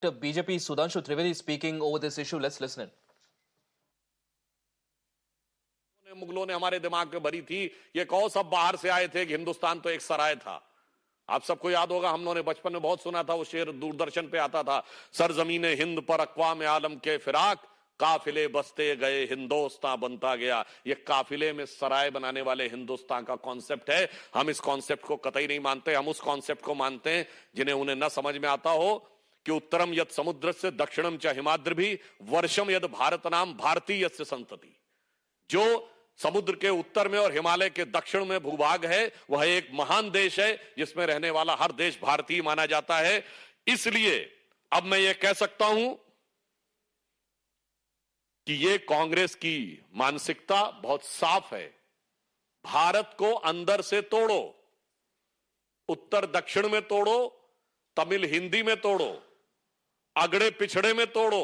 BJP Sudhanshu Trivedi speaking over this issue. Let's listen in. मुगलों ने हमारे दिमाग में भरी थी, ये कहो सब बाहर से आए थे कि हिंदुस्तान तो एक सराय था। आप सबको याद होगा, हम लोगों ने बचपन में बहुत सुना था, वो शेर दूरदर्शन पे आता था, सरजमीने हिंद पर अक़वाम आलम के फिराक, काफिले बसते गए हिंदुस्तान बनता गया। ये काफिले में सराय बनाने वाले हिंदुस्तान का कॉन्सेप्ट है। हम इस कॉन्सेप्ट को कतई नहीं मानते। हम उस कॉन्सेप्ट को मानते हैं जिन्हें उन्हें न समझ में आता हो कि उत्तरम यद समुद्र से दक्षिणम च हिमाद्र भी वर्षम यद भारत नाम भारतीय से संतति। जो समुद्र के उत्तर में और हिमालय के दक्षिण में भूभाग है, वह एक महान देश है जिसमें रहने वाला हर देश भारतीय माना जाता है। इसलिए अब मैं ये कह सकता हूं कि ये कांग्रेस की मानसिकता बहुत साफ है। भारत को अंदर से तोड़ो, उत्तर दक्षिण में तोड़ो, तमिल हिंदी में तोड़ो, अगड़े पिछड़े में तोड़ो,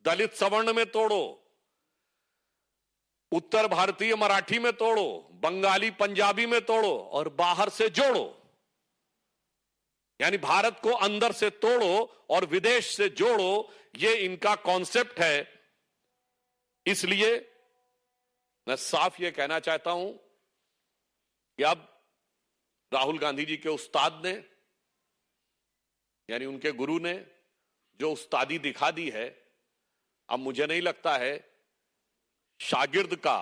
दलित सवर्ण में तोड़ो, उत्तर भारतीय मराठी में तोड़ो, बंगाली पंजाबी में तोड़ो और बाहर से जोड़ो। यानी भारत को अंदर से तोड़ो और विदेश से जोड़ो, ये इनका कॉन्सेप्ट है। इसलिए मैं साफ ये कहना चाहता हूं कि अब राहुल गांधी जी के उस्ताद ने, यानी उनके गुरु ने जो उस्तादी दिखा दी है, अब मुझे नहीं लगता है शागिर्द का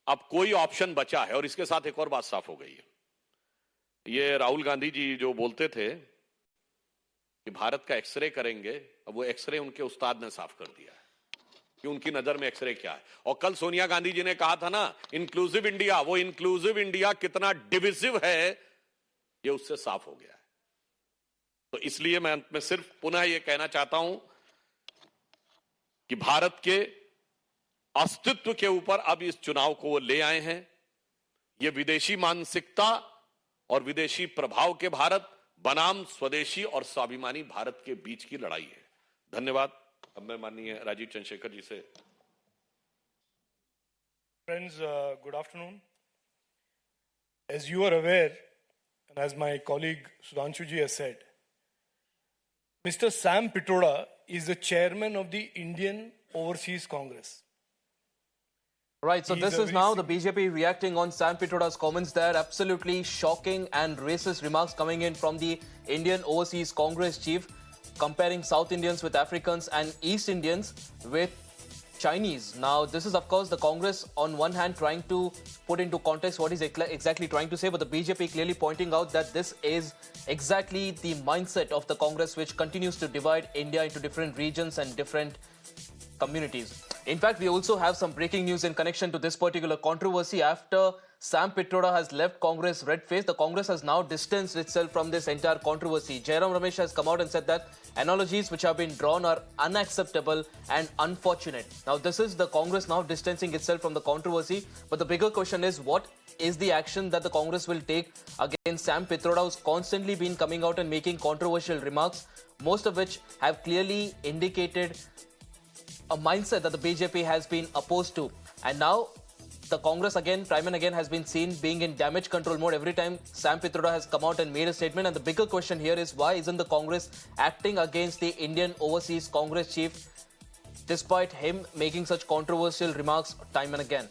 अब कोई ऑप्शन बचा है। और इसके साथ एक और बात साफ हो गई है। ये राहुल गांधी जी जो बोलते थे कि भारत का एक्सरे करेंगे, अब वो एक्सरे उनके उस्ताद ने साफ कर दिया है कि उनकी नजर में एक्सरे क्या है। और कल सोनिया गांधी जी ने कहा था ना, इंक्लूसिव इंडिया, वो इंक्लूसिव इंडिया कितना डिविजिव है ये उससे साफ हो गया है। तो इसलिए मैं सिर्फ पुनः ये कहना चाहता हूं कि भारत के अस्तित्व के ऊपर अब इस चुनाव को वो ले आए हैं। ये विदेशी मानसिकता और विदेशी प्रभाव के भारत बनाम स्वदेशी और स्वाभिमानी भारत के बीच की लड़ाई है। धन्यवाद। अब मैं माननीय राजीव चंद्रशेखर जी से। Friends, good afternoon. As you are aware, and as my colleague Sudhanshu ji has said, Mr. Sam Pitroda is the chairman of the Indian Overseas Congress. Right, so this is now the BJP reacting on Sam Pitroda's comments there. Absolutely shocking and racist remarks coming in from the Indian Overseas Congress chief, comparing South Indians with Africans and East Indians with Chinese. Now, this is, of course, the Congress on one hand trying to put into context what he's exactly trying to say, but the BJP clearly pointing out that this is exactly the mindset of the Congress, which continues to divide India into different regions and different communities. In fact, we also have some breaking news in connection to this particular controversy. After Sam Pitroda has left Congress red-faced, the Congress has now distanced itself from this entire controversy. Jairam Ramesh has come out and said that analogies which have been drawn are unacceptable and unfortunate. Now, this is the Congress now distancing itself from the controversy. But the bigger question is, what is the action that the Congress will take against Sam Pitroda, who's constantly been coming out and making controversial remarks, most of which have clearly indicated a mindset that the BJP has been opposed to. And now the Congress again, time and again, has been seen being in damage control mode every time Sam Pitroda has come out and made a statement. And the bigger question here is, why isn't the Congress acting against the Indian Overseas Congress chief despite him making such controversial remarks time and again?